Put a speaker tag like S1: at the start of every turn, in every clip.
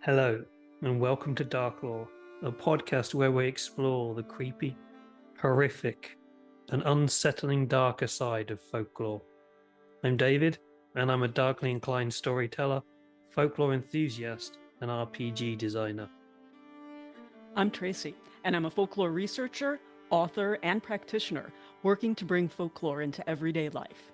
S1: Hello, and welcome to Darklore, a podcast where we explore the creepy, horrific, and unsettling darker side of folklore. I'm David, and I'm a darkly inclined storyteller, folklore enthusiast, and RPG designer.
S2: I'm Tracy, and I'm a folklore researcher, author, and practitioner working to bring folklore into everyday life.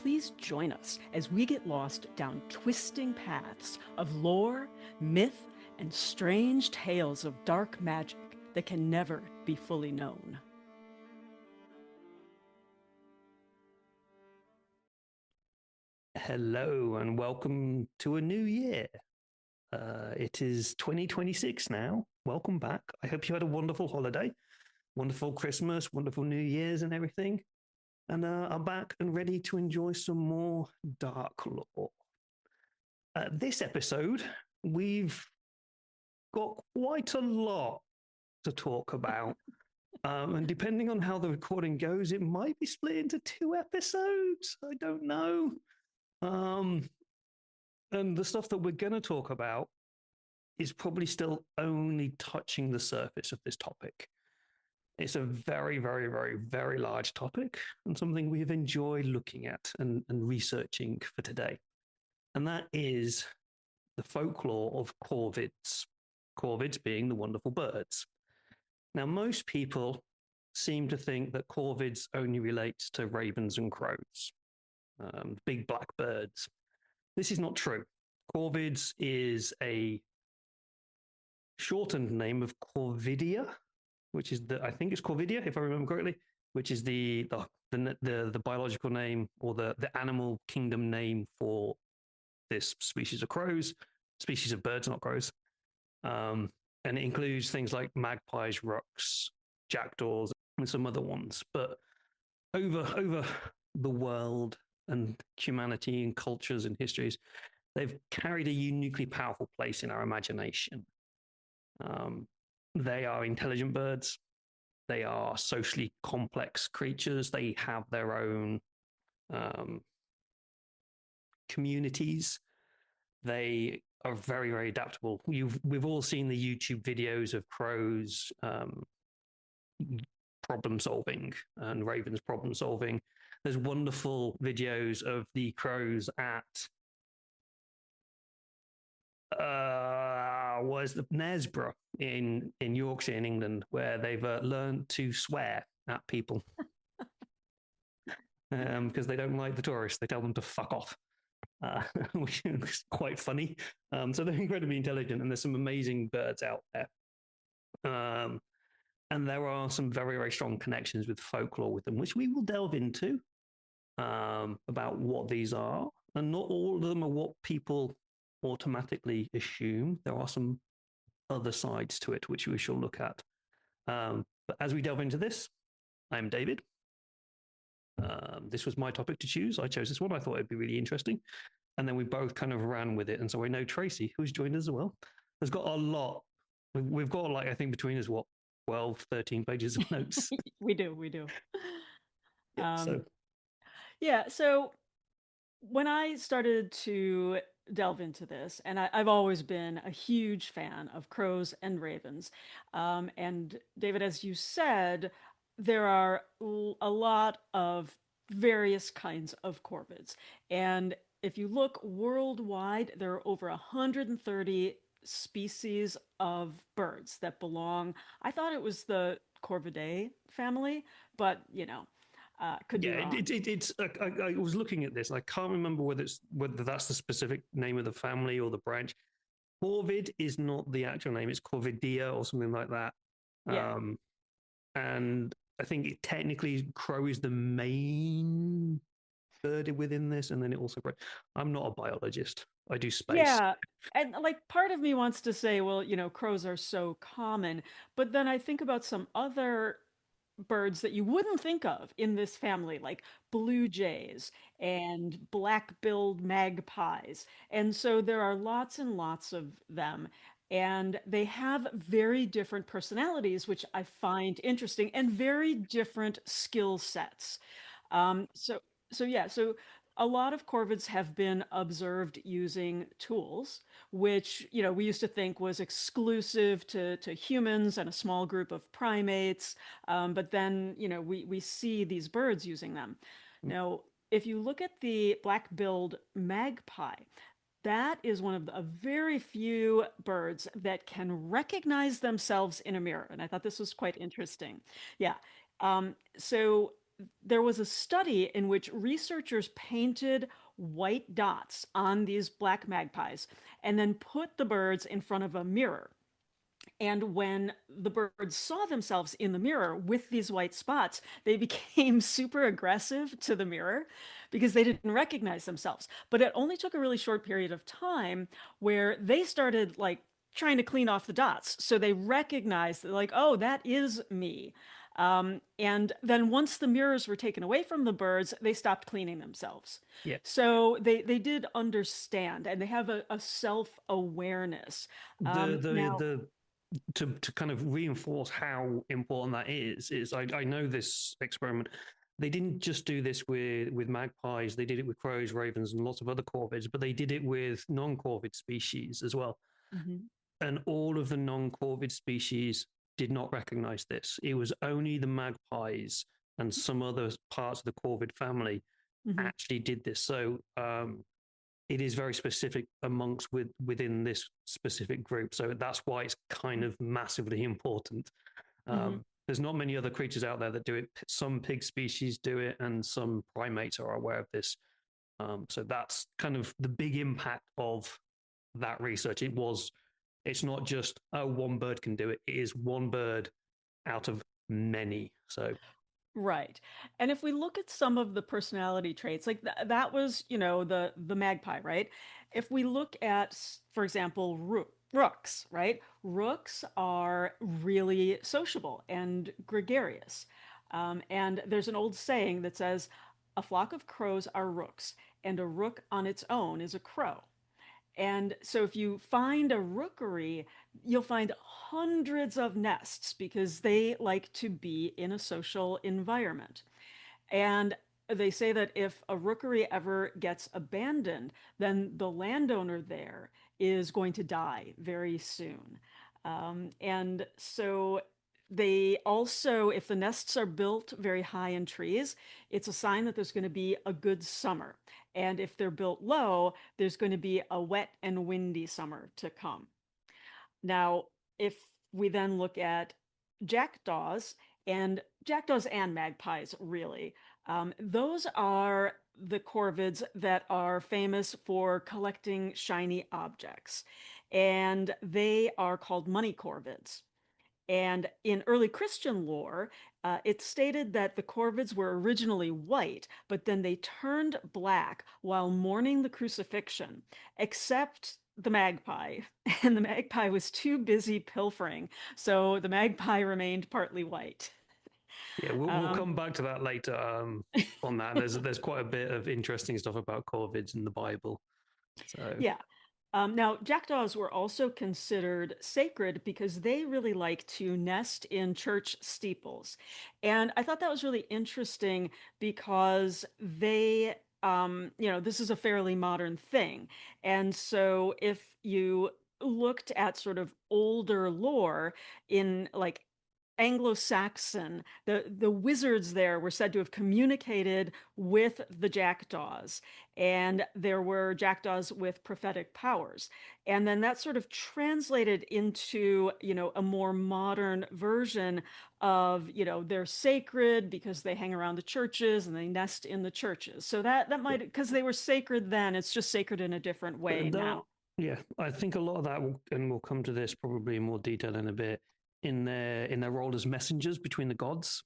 S2: Please join us as we get lost down twisting paths of lore, myth, and strange tales of dark magic that can never be fully known.
S1: Hello, and welcome to a new year. It is 2026 now. Welcome back. I hope you had a wonderful holiday, wonderful Christmas, wonderful New Year's, and everything. And are back and ready to enjoy some more Darklore. This episode, we've got quite a lot to talk about. And depending on how the recording goes, it might be split into 2 episodes. I don't know. And the stuff that we're going to talk about is probably still only touching the surface of this topic. It's a very, very, very, very large topic and something we've enjoyed looking at and researching for today. And that is the folklore of Corvids. Corvids being the wonderful birds. Now, most people seem to think that Corvids only relates to ravens and crows, big black birds. This is not true. Corvids is a shortened name of Corvidia, which is I think it's Corvidia, if I remember correctly, which is the biological name or the animal kingdom name for this species of crows, species of birds, not crows. And it includes things like magpies, rooks, jackdaws, and some other ones. But over the world and humanity and cultures and histories, they've carried a uniquely powerful place in our imagination. They are intelligent birds. They are socially complex creatures. They have their own communities. They are very, very adaptable. We've all seen the YouTube videos of crows problem solving and ravens problem solving. There's wonderful videos of the crows at was the Knaresborough in Yorkshire in England, where they've learned to swear at people because they don't like the tourists. They tell them to fuck off, which is quite funny. So they're incredibly intelligent, and there's some amazing birds out there. And there are some very, very strong connections with folklore with them, which we will delve into about what these are. And not all of them are what people automatically assume. There are some other sides to it, which we shall look at. But as we delve into this, I'm David. This was my topic to choose. I chose this one. I thought it'd be really interesting. And then we both kind of ran with it. And so I know Tracy, who's joined us as well, has got a lot. We've got, like, I think between us, 12, 13 pages of notes.
S2: We do.
S1: Yeah,
S2: so when I started to delve into this, and I've always been a huge fan of crows and ravens. And David, as you said, there are a lot of various kinds of corvids. And if you look worldwide, there are over 130 species of birds that belong. I thought it was the Corvidae family, but could be wrong.
S1: It's. I was looking at this, and I can't remember whether that's the specific name of the family or the branch. Corvid is not the actual name; it's Corvidia or something like that.
S2: Yeah.
S1: And I think technically crow is the main bird within this, and then it also. I'm not a biologist. I do space.
S2: Yeah, and like part of me wants to say, well, crows are so common, but then I think about some other birds that you wouldn't think of in this family, like blue jays and black-billed magpies. And so there are lots and lots of them. And they have very different personalities, which I find interesting, and very different skill sets. So yeah, so a lot of corvids have been observed using tools, which, we used to think was exclusive to humans and a small group of primates. But then, we see these birds using them. Now, if you look at the black-billed magpie, that is one of the very few birds that can recognize themselves in a mirror. And I thought this was quite interesting. Yeah. So there was a study in which researchers painted white dots on these black magpies and then put the birds in front of a mirror. And when the birds saw themselves in the mirror with these white spots, they became super aggressive to the mirror because they didn't recognize themselves. But it only took a really short period of time where they started like trying to clean off the dots. So they recognized that, like, oh, that is me. And then once the mirrors were taken away from the birds, they stopped cleaning themselves.
S1: Yeah.
S2: So they did understand and they have a self-awareness.
S1: The
S2: Now,
S1: the to kind of reinforce how important that is I know this experiment. They didn't just do this with magpies. They did it with crows, ravens, and lots of other corvids, but they did it with non-corvid species as well.
S2: mhm,
S1: And all of the non-corvid species did not recognize this. It was only the magpies and some other parts of the corvid family
S2: mhm,
S1: actually did this. So it is very specific within this specific group. So that's why it's kind of massively important.
S2: mhm.
S1: There's not many other creatures out there that do it. Some pig species do it, and some primates are aware of this. So that's kind of the big impact of that research. It's not just, oh, one bird can do it. It is one bird out of many. So
S2: Right. And if we look at some of the personality traits, like that was, the magpie, right? If we look at, for example, rooks, right? Rooks are really sociable and gregarious. And there's an old saying that says, a flock of crows are rooks, and a rook on its own is a crow. And so if you find a rookery, you'll find hundreds of nests because they like to be in a social environment. And they say that if a rookery ever gets abandoned, then the landowner there is going to die very soon. And so they also, if the nests are built very high in trees, it's a sign that there's going to be a good summer. And if they're built low, there's going to be a wet and windy summer to come. Now, if we then look at jackdaws and magpies, really, those are the corvids that are famous for collecting shiny objects, and they are called money corvids. And in early Christian lore, it's stated that the Corvids were originally white, but then they turned black while mourning the crucifixion, except the magpie. And the magpie was too busy pilfering, so the magpie remained partly white.
S1: yeah, we'll
S2: Um,
S1: come back to that later. On that, there's quite a bit of interesting stuff about corvids in the Bible. So
S2: yeah. Now, jackdaws were also considered sacred because they really like to nest in church steeples. And I thought that was really interesting because this is a fairly modern thing. And so if you looked at sort of older lore in like Anglo-Saxon, the wizards there were said to have communicated with the jackdaws, and there were jackdaws with prophetic powers. And then that sort of translated into, a more modern version of, they're sacred because they hang around the churches and they nest in the churches. So that
S1: yeah,
S2: might, because they were sacred then, it's just sacred in a different way
S1: that,
S2: now.
S1: yeah, I think a lot of that, and we'll come to this probably in more detail in a bit, in their role as messengers between the gods.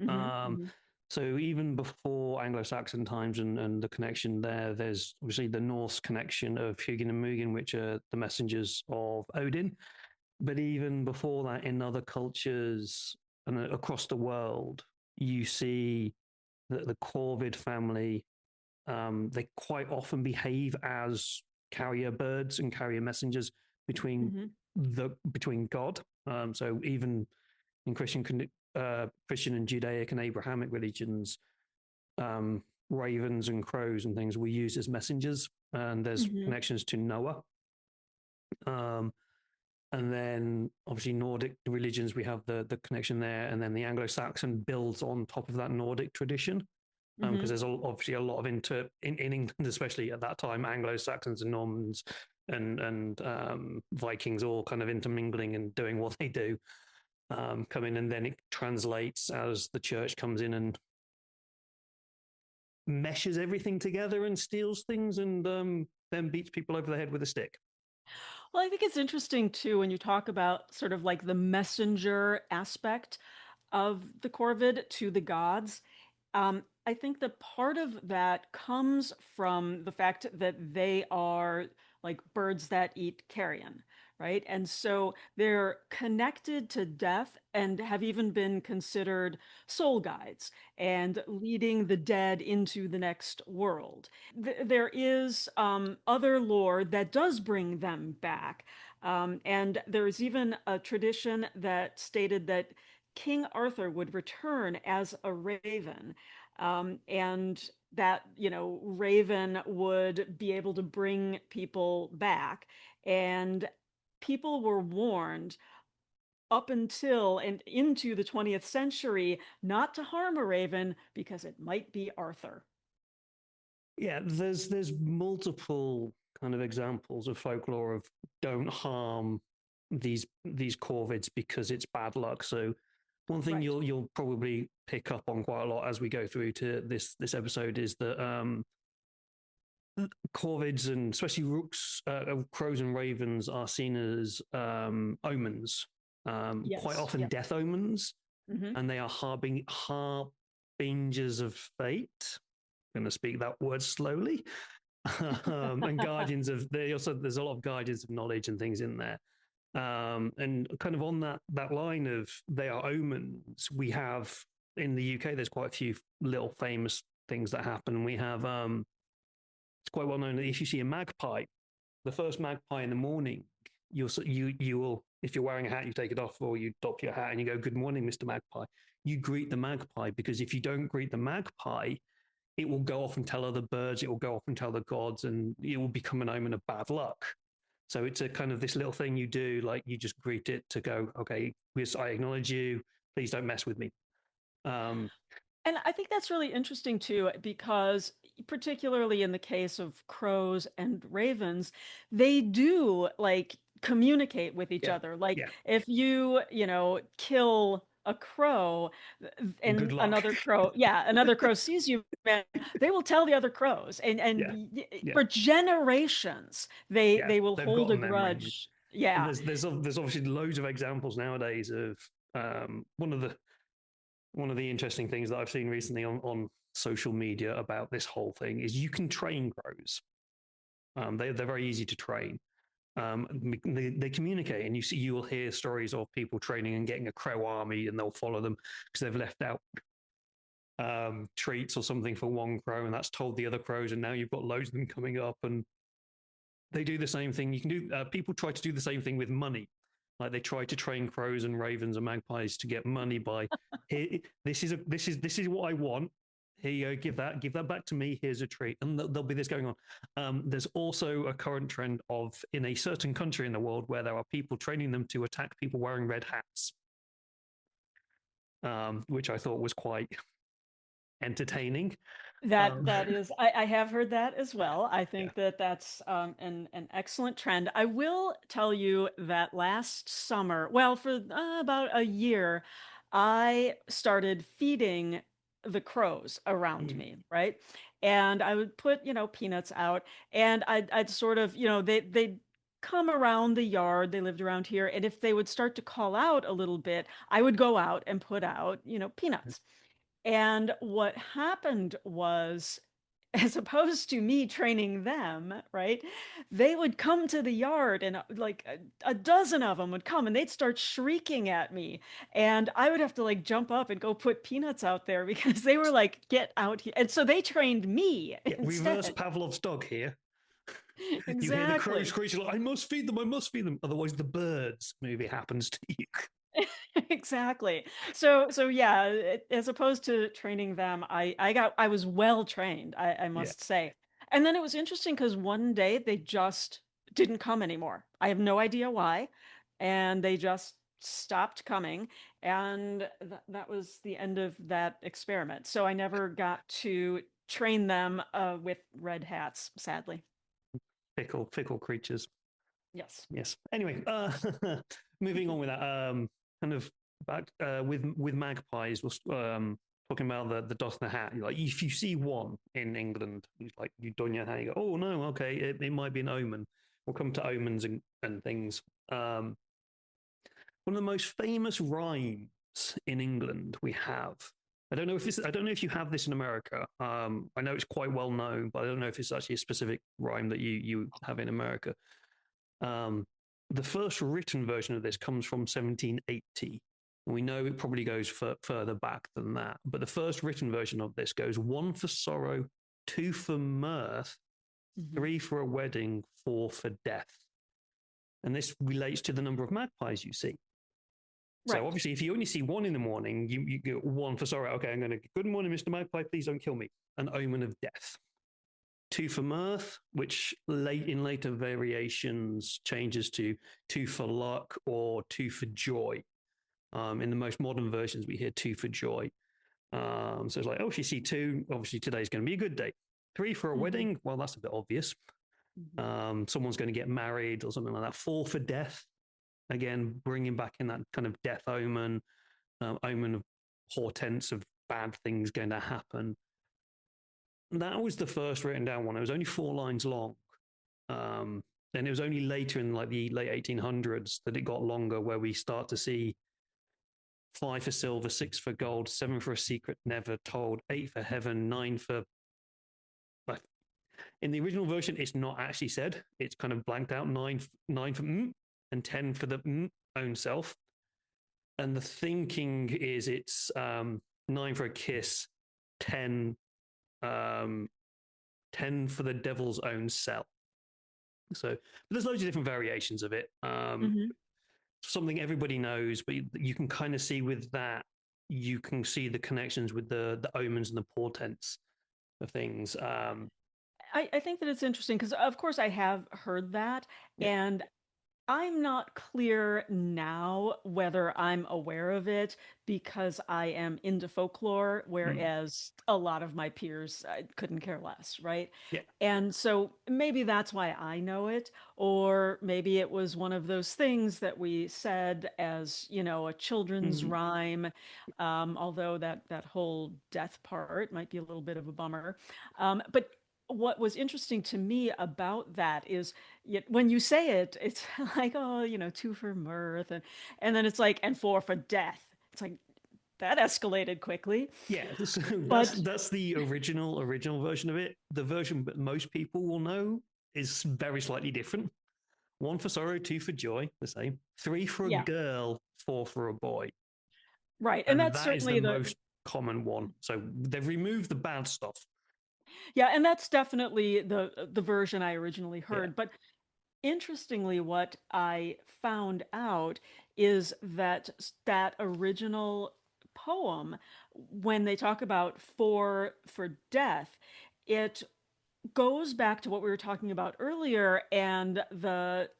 S2: Hmm.
S1: Um,
S2: Hmm.
S1: so even before Anglo-Saxon times and the connection there's obviously the Norse connection of Hugin and Munin, which are the messengers of Odin. But even before that, in other cultures and across the world, you see that the Corvid family, they quite often behave as carrier birds and carrier messengers between
S2: Hmm.
S1: between God. So even in Christian and Judaic and Abrahamic religions, ravens and crows and things were used as messengers, and there's
S2: Hmm.
S1: connections to Noah. Um, and then obviously Nordic religions, we have the connection there, and then the Anglo-Saxon builds on top of that Nordic tradition. Because
S2: Hmm.
S1: there's obviously a lot of in England, especially at that time, Anglo-Saxons and Normans and Vikings all kind of intermingling and doing what they do, come in, and then it translates as the church comes in and meshes everything together and steals things and then beats people over the head with a stick.
S2: Well, I think it's interesting too when you talk about sort of like the messenger aspect of the Corvid to the gods. I think that part of that comes from the fact that they are like birds that eat carrion, right? And so they're connected to death and have even been considered soul guides and leading the dead into the next world. There is other lore that does bring them back. And there is even a tradition that stated that King Arthur would return as a raven, and that, Raven would be able to bring people back. And people were warned up until and into the 20th century not to harm a raven because it might be Arthur.
S1: Yeah, there's multiple kind of examples of folklore of don't harm these corvids because it's bad luck. So one thing
S2: Right.
S1: you'll probably pick up on quite a lot as we go through to this episode is that corvids and especially rooks, crows and ravens are seen as omens, quite
S2: Yes.
S1: often
S2: Yep.
S1: death omens,
S2: Hmm.
S1: and they are harbingers of fate. I'm going to speak that word slowly. And guardians of there's a lot of guardians of knowledge and things in there. And kind of on that line of they are omens, we have in the UK there's quite a few little famous things that happen. We have it's quite well known that if you see a magpie, the first magpie in the morning, you will, if you're wearing a hat, you take it off or you doff your hat and you go, "Good morning, Mr. Magpie." You greet the magpie, because if you don't greet the magpie, it will go off and tell other birds, it will go off and tell the gods, and it will become an omen of bad luck. So it's a kind of this little thing you do, like you just greet it to go, okay, I acknowledge you, please don't mess with me. Um,
S2: And I think that's really interesting too, because particularly in the case of crows and ravens, they do like communicate with each
S1: yeah,
S2: other. Like
S1: yeah.
S2: if you, kill a crow
S1: Good
S2: and
S1: luck.
S2: another crow sees you, man, they will tell the other crows. And
S1: Yeah, yeah,
S2: for generations, they
S1: yeah.
S2: they will
S1: They've
S2: hold
S1: got a
S2: a
S1: memory,
S2: grudge.
S1: and
S2: Yeah.
S1: there's obviously loads of examples nowadays of one of the interesting things that I've seen recently on social media about this whole thing is you can train crows. They're very easy to train. They communicate, and you will hear stories of people training and getting a crow army, and they'll follow them because they've left out treats or something for one crow, and that's told the other crows, and now you've got loads of them coming up, and they do the same thing. You can do. People try to do the same thing with money. Like they try to train crows and ravens and magpies to get money by here. This is what I want. Here you go. Give that back to me. Here's a treat, and there'll be this going on. There's also a current trend of in a certain country in the world where there are people training them to attack people wearing red hats, which I thought was quite entertaining.
S2: That is, I have heard that as well. I
S1: Yeah.
S2: think that that's an excellent trend. I will tell you that last summer, well, for about a year, I started feeding the crows around
S1: Mm.
S2: me, right? And I would put, peanuts out, and I'd sort of, they'd come around the yard. They lived around here, and if they would start to call out a little bit, I would go out and put out, peanuts. And what happened was, as opposed to me training them, right? They would come to the yard and like a dozen of them would come and they'd start shrieking at me. And I would have to like jump up and go put peanuts out there because they were like, get out here. And so they trained me
S1: Yeah, reverse
S2: instead.
S1: Pavlov's dog here. You hear the crows
S2: Exactly.
S1: screech, like, I must feed them, I must feed them. Otherwise, the birds movie happens to you.
S2: Exactly. So yeah, as opposed to training them, I was well trained, I
S1: Yeah.
S2: must say. And then it was interesting because one day they just didn't come anymore. I have no idea why, and they just stopped coming, and that was the end of that experiment. So I never got to train them with red hats, sadly.
S1: Fickle creatures.
S2: Yes.
S1: Yes. Anyway, moving on with that, kind of back with magpies, we're talking about the dot in the hat. Like if you see one in England, like you don your hat, you go, oh no, okay, it might be an omen. We'll come to omens and things. One of the most famous rhymes in England we have. I don't know if you have this in America. I know it's quite well known, but I don't know if it's actually a specific rhyme that you have in America. Um, the first written version of this comes from 1780. And we know it probably goes further back than that. But the first written version of this goes one for sorrow, two for mirth,
S2: Hmm.
S1: three for a wedding, four for death. And this relates to the number of magpies you see. So
S2: Right.
S1: obviously, if you only see one in the morning, you get one for sorrow. Okay, I'm going to, good morning, Mr. Magpie, please don't kill me. An omen of death. Two for mirth, which in later variations changes to two for luck or two for joy. In the most modern versions, we hear two for joy. So it's like, oh, if you see two, obviously today's going to be a good day. Three for a
S2: Hmm.
S1: wedding, well, that's a bit obvious.
S2: Hmm.
S1: Someone's going to get married or something like that. Four for death, again, bringing back in that kind of death omen, omen of portents of bad things going to happen. That was the first written down one. It was only 4 lines long. And it was only later in like the late 1800s that it got longer, where we start to see five for silver, six for gold, seven for a secret never told, eight for heaven, nine for. In the original version, it's not actually said. It's kind of blanked out. Nine for and 10 for the own self. And the thinking is it's nine for a kiss, 10, um, 10 for the devil's own cell. So there's loads of different variations of it.
S2: Hmm.
S1: Something everybody knows, but you can kind of see with that, you can see the connections with the omens and the portents of things.
S2: I think that it's interesting because, of course, I have heard that,
S1: Yeah.
S2: and I'm not clear now whether I'm aware of it because I am into folklore,
S1: Mm.
S2: whereas a lot of my peers couldn't care less, right?
S1: Yeah.
S2: And so maybe that's why I know it, or maybe it was one of those things that we said as, a children's
S1: Mm.
S2: rhyme, although that whole death part might be a little bit of a bummer. But what was interesting to me about that is yet when you say it, it's like, oh, two for mirth, and then it's like, and four for death. It's like that escalated quickly.
S1: Yeah, so
S2: But
S1: that's the original version of it. The version that most people will know is very slightly different. One for sorrow, two for joy, the same. Three for a
S2: yeah,
S1: girl, four for a boy,
S2: right. And
S1: and
S2: that's
S1: that is the
S2: certainly the
S1: most common one. So they've removed the bad stuff.
S2: yeah, and that's definitely the version I originally
S1: Yeah.
S2: heard. But interestingly, what I found out is that that original poem, when they talk about for death, it goes back to what we were talking about earlier, and that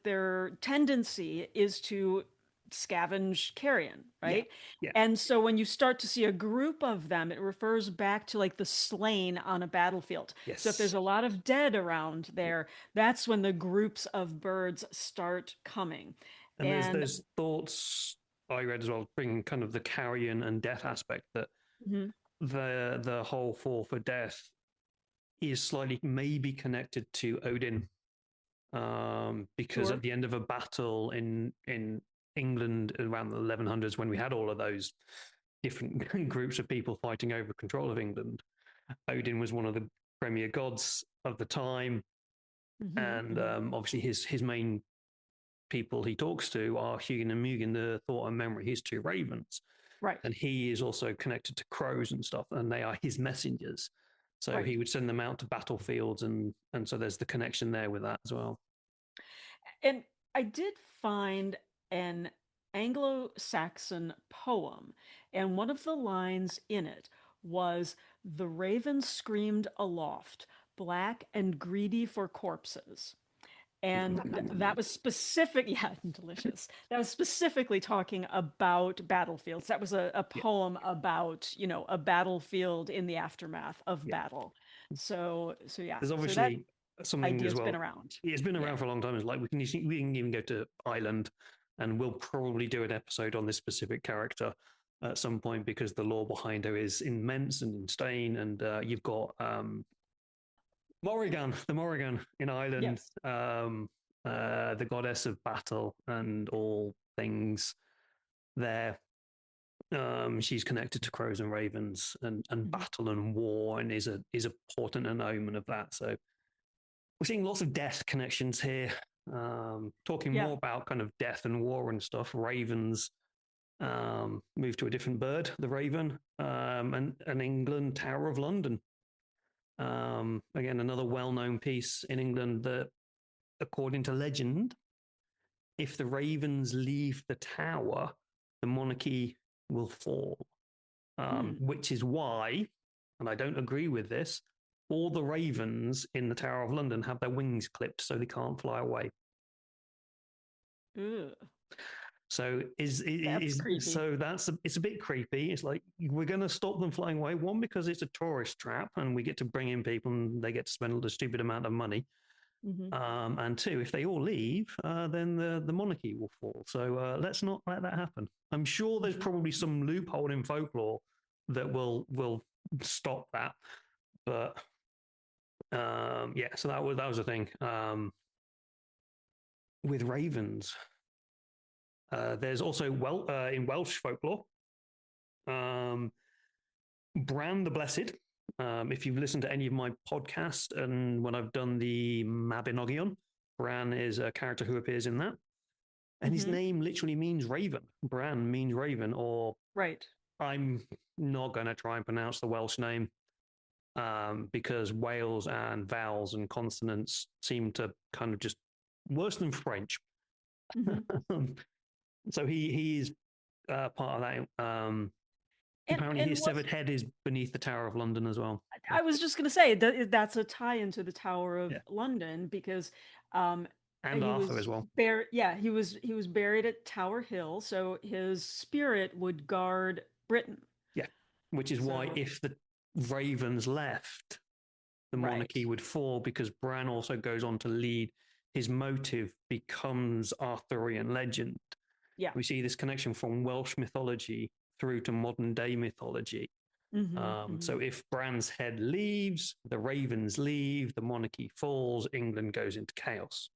S2: their tendency is to scavenge carrion,
S1: Yeah.
S2: right?
S1: Yeah.
S2: And so when you start to see a group of them, it refers back to like the slain on a battlefield. So if there's
S1: Yes.
S2: a lot of dead around there, that's when the groups of birds start coming.
S1: And
S2: And
S1: there's thoughts I read as well, bringing kind of the carrion and death aspect, that
S2: mhm,
S1: the whole four for death is slightly maybe connected to Odin, because at
S2: sure,
S1: the end of a battle in England around the 1100s, when we had all of those different groups of people fighting over control of England, Odin was one of the premier gods of the time,
S2: hmm,
S1: and
S2: hmm,
S1: obviously his main people he talks to are Hugin and Mugen, the thought and memory, his two ravens,
S2: right,
S1: and he is also connected to crows and stuff, and they are his messengers. So
S2: right.
S1: he would send them out to battlefields, and so there's the connection there with that as well.
S2: And I did find an Anglo-Saxon poem, and one of the lines in it was, "The raven screamed aloft, black and greedy for corpses." And that was specific, yeah, delicious. That was specifically talking about battlefields. That was a
S1: Yeah,
S2: poem about, a battlefield in the aftermath of
S1: yeah.
S2: battle. So yeah,
S1: There's
S2: so that
S1: obviously something as
S2: idea's been
S1: well.
S2: around.
S1: It's been
S2: Yeah.
S1: around for a long time. It's like we can even go to Ireland, and we'll probably do an episode on this specific character at some point because the lore behind her is immense and insane. And you've got Morrigan, the Morrigan in Ireland,
S2: Yes.
S1: the goddess of battle and all things there. She's connected to crows and ravens and
S2: Mhm.
S1: battle and war, and is a portent and omen of that. So we're seeing lots of death connections here. Talking
S2: Yeah.
S1: more about kind of death and war and stuff. Ravens move to a different bird, the raven, and England, Tower of London. Again, another well-known piece in England that, according to legend, if the ravens leave the tower, the monarchy will fall.
S2: Hmm.
S1: Which is why, and I don't agree with this, all the ravens in the Tower of London have their wings clipped so they can't fly away.
S2: Ugh,
S1: So
S2: that's creepy.
S1: it's a bit creepy. It's like we're going to stop them flying away. One, because it's a tourist trap and we get to bring in people and they get to spend a stupid amount of money.
S2: Hmm.
S1: And two, if they all leave, then the monarchy will fall. So let's not let that happen. I'm sure there's
S2: Hmm.
S1: probably some loophole in folklore that will stop that. But yeah, so that was a thing. With ravens, there's also in Welsh folklore, um, Bran the Blessed. If you've listened to any of my podcasts and when I've done the Mabinogion, Bran is a character who appears in that. And his
S2: Hmm.
S1: name literally means raven. Bran means raven, or
S2: Right.
S1: I'm not going to try and pronounce the Welsh name because Wales and vowels and consonants seem to kind of just worse than French.
S2: Hmm.
S1: So he is part of that. Apparently,
S2: And
S1: his
S2: was
S1: severed head is beneath the Tower of London as well.
S2: I was just going to say that that's a tie into the Tower of
S1: Yeah,
S2: London because um,
S1: and
S2: he
S1: Arthur
S2: was
S1: as well.
S2: buried. Yeah, he was buried at Tower Hill, so his spirit would guard Britain.
S1: Yeah, which is why
S2: So
S1: if the ravens left, the
S2: right,
S1: monarchy would fall because Bran also goes on to lead. His motive becomes Arthurian legend.
S2: yeah.
S1: We see this connection from Welsh mythology through to modern day mythology.
S2: Hmm. Hmm.
S1: So if Bran's head leaves, the ravens leave, the monarchy falls, England goes into chaos.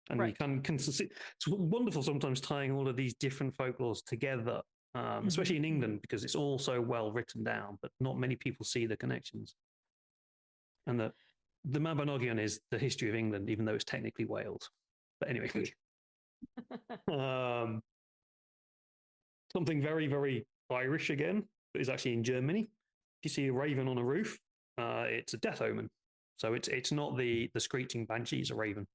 S1: And you
S2: Right.
S1: can see it's wonderful sometimes tying all of these different folklores together,
S2: Hmm.
S1: especially in
S2: Hmm.
S1: England, because it's all so well written down, but not many people see the connections. And the Mabinogion is the history of England, even though it's technically Wales. But anyway, um, something very, very Irish again, but is actually in Germany. If you see a raven on a roof, it's a death omen. So it's not the screeching banshee, it's a raven.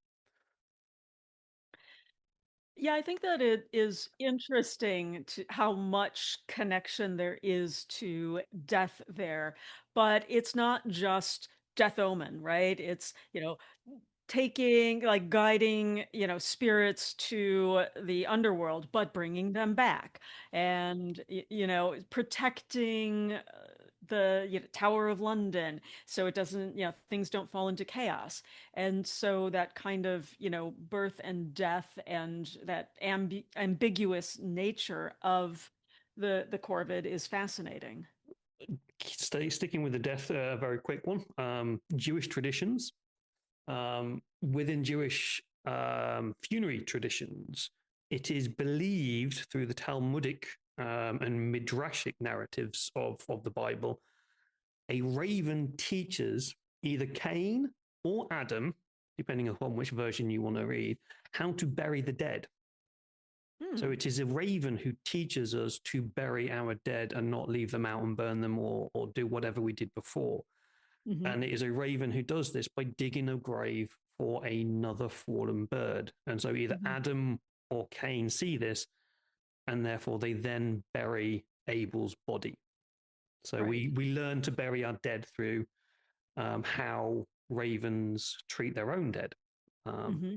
S2: Yeah, I think that it is interesting to how much connection there is to death there, but it's not just death omen, right? It's, taking, like guiding, spirits to the underworld, but bringing them back and, protecting the Tower of London so it doesn't, things don't fall into chaos. And so that kind of, birth and death and that ambiguous nature of the Corvid is fascinating.
S1: Sticking with the death, very quick one. Jewish traditions. Within Jewish funerary traditions, it is believed through the Talmudic and Midrashic narratives of the Bible, a raven teaches either Cain or Adam, depending upon which version you want to read, how to bury the dead. So
S2: Hmm.
S1: it is a raven who teaches us to bury our dead and not leave them out and burn them or do whatever we did before.
S2: Hmm.
S1: And it is a raven who does this by digging a grave for another fallen bird. And so either
S2: Hmm.
S1: Adam or Cain see this and therefore they then bury Abel's body. So
S2: Right.
S1: we learn to bury our dead through how ravens treat their own dead,
S2: Hmm.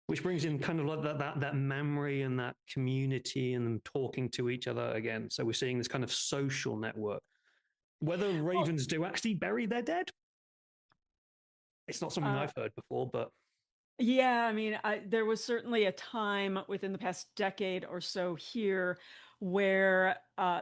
S1: which brings in kind of like that memory and that community and talking to each other again. So we're seeing this kind of social network. Whether
S2: Well,
S1: ravens do actually bury their dead, it's not something
S2: uh,
S1: I've heard before, but
S2: yeah, I mean, there was certainly a time within the past decade or so here where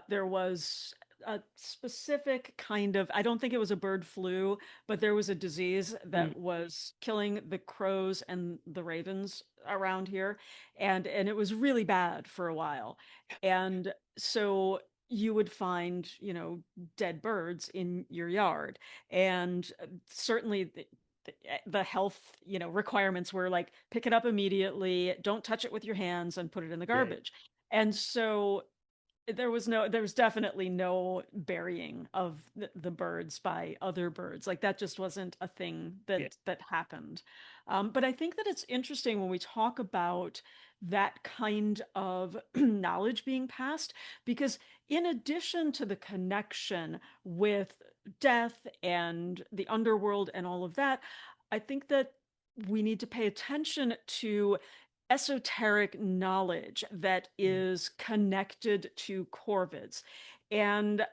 S2: there was a specific kind of, I don't think it was a bird flu, but there was a disease
S1: mm,
S2: that was killing the crows and the ravens around here. And it was really bad for a while. And so you would find, dead birds in your yard. And certainly the health requirements were like pick it up immediately, don't touch it with your hands, and put it in the
S1: yeah,
S2: garbage. And so there was definitely no burying of the birds by other birds. Like that just wasn't a thing
S1: yeah,
S2: that happened. But I think that it's interesting when we talk about that kind of knowledge being passed, because in addition to the connection with death and the underworld and all of that, I think that we need to pay attention to esoteric knowledge that
S1: mm,
S2: is connected to Corvids. And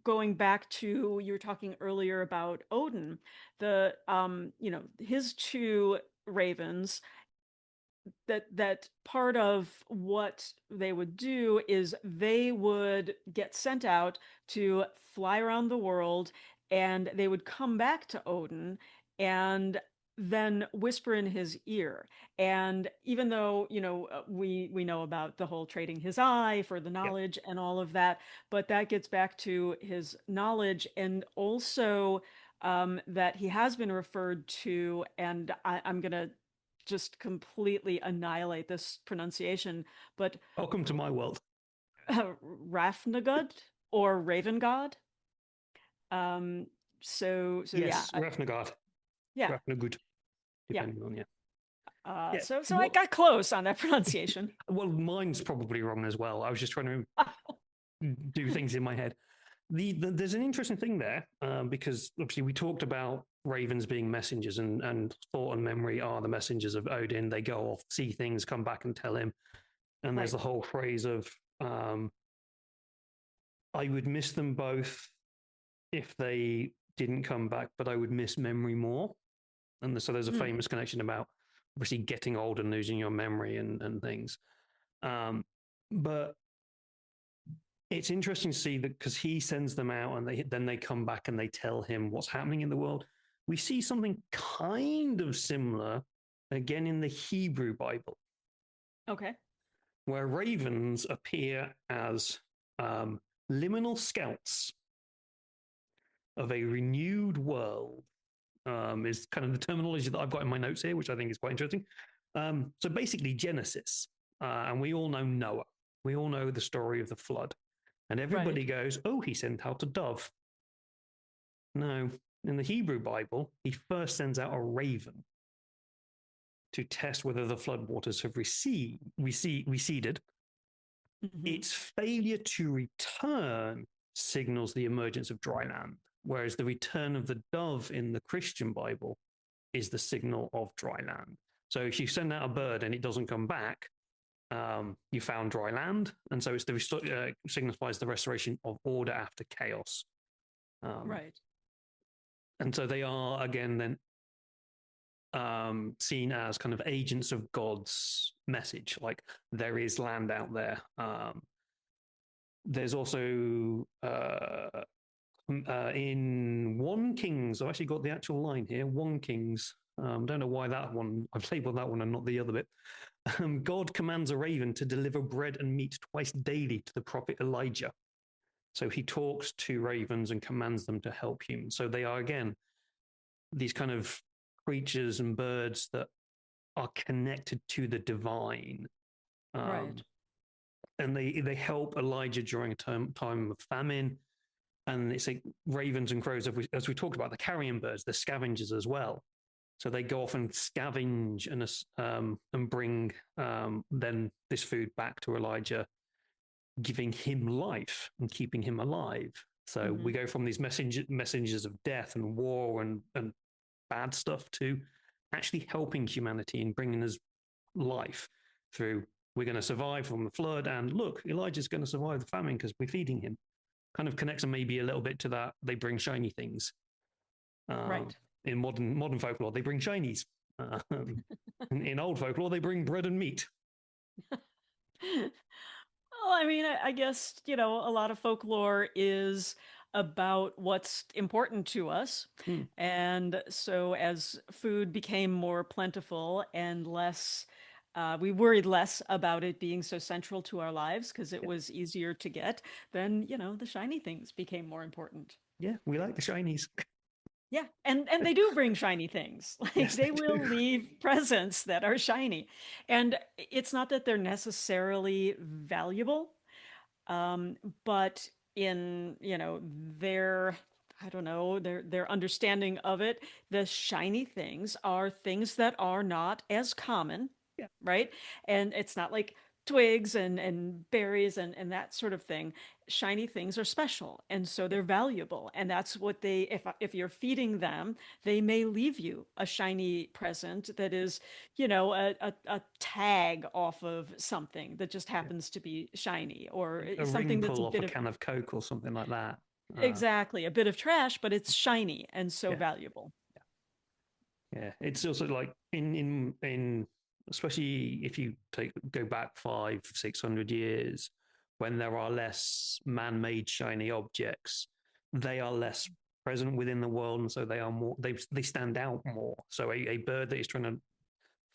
S2: going back to, you were talking earlier about Odin, his two ravens, that part of what they would do is they would get sent out to fly around the world, and they would come back to Odin and then whisper in his ear. And even though, we know about the whole trading his eye for the
S1: yeah.
S2: knowledge and all of that, but that gets back to his knowledge. And also that he has been referred to, and I'm gonna just completely annihilate this pronunciation, but
S1: Welcome to my world.
S2: Rafnagud or Raven God. Um, so yeah,
S1: Yes, Rafnagard,
S2: yeah,
S1: Rafnagud,
S2: yeah.
S1: depending on, yeah. Yeah.
S2: So I
S1: What?
S2: got close on that pronunciation.
S1: Well, mine's probably wrong as well. I was just trying to do things in my head. There's an interesting thing there because obviously we talked about ravens being messengers, and thought and memory are the messengers of Odin. They go off, see things, come back and tell him. And there's
S2: Right.
S1: the whole phrase of um, I would miss them both if they didn't come back, but I would miss memory more. And so there's a
S2: Mm,
S1: famous connection about obviously getting old and losing your memory and things. Um, but it's interesting to see that because he sends them out and then they come back and they tell him what's happening in the world. We see something kind of similar again in the Hebrew Bible,
S2: okay.
S1: where ravens appear as liminal scouts of a renewed world. Is kind of the terminology that I've got in my notes here, which I think is quite interesting. So basically, Genesis, and we all know Noah. We all know the story of the flood. And
S2: Right.
S1: everybody goes, oh, he sent out a dove. No, in the Hebrew Bible, he first sends out a raven to test whether the floodwaters have receded.
S2: Hmm.
S1: Its failure to return signals the emergence of dry land, whereas the return of the dove in the Christian Bible is the signal of dry land. So if you send out a bird and it doesn't come back, you found dry land, and so it's signifies the restoration of order after chaos. Um,
S2: Right.
S1: and so they are again then seen as kind of agents of God's message, like there is land out there. There's also in 1 Kings, I've actually got the actual line here. 1 Kings. Don't know why that one I've labeled that one and not the other bit. God commands a raven to deliver bread and meat twice daily to the prophet Elijah. So he talks to ravens and commands them to help humans. So they are, again, these kind of creatures and birds that are connected to the divine.
S2: Right.
S1: Um, and they help Elijah during a time of famine. And it's like ravens and crows, as we talked about, the carrion birds, the scavengers as well. So they go off and scavenge and bring then this food back to Elijah giving him life and keeping him alive. So we
S2: Hmm.
S1: go from these messengers of death and war and bad stuff to actually helping humanity and bringing us life through. We're going to survive from the flood, and look, Elijah's going to survive the famine because we're feeding him. Kind of connects maybe a little bit to that. They bring shiny things.
S2: Right.
S1: In modern folklore, they bring shinies. In old folklore, they bring bread and meat.
S2: Well, I mean, I guess, a lot of folklore is about what's important to us.
S1: Hmm.
S2: And so as food became more plentiful and we worried less about it being so central to our lives because it
S1: Yeah.
S2: was easier to get, then, the shiny things became more important.
S1: Yeah, we like the shinies.
S2: Yeah, and they do bring shiny things. Like
S1: Yes, they
S2: they
S1: do.
S2: will leave presents that are shiny. And it's not that they're necessarily valuable, um, but in, their I don't know, their understanding of it, the shiny things are things that are not as common,
S1: Yeah,
S2: right? And it's not like twigs and berries and that sort of thing. Shiny things are special, and so
S1: yeah,
S2: they're valuable. And that's what they, if you're feeding them, they may leave you a shiny present that is, a tag off of something that just
S1: yeah.
S2: happens to be shiny, or
S1: A ring
S2: something that's a
S1: pull off a
S2: bit of,
S1: can of Coke or something like that. Uh,
S2: exactly, a bit of trash, but it's shiny and so
S1: yeah,
S2: valuable.
S1: yeah. It's also like in especially if you go back 500-600 years, when there are less man-made shiny objects, they are less present within the world, and so they are more. They stand out more. So a bird that is trying to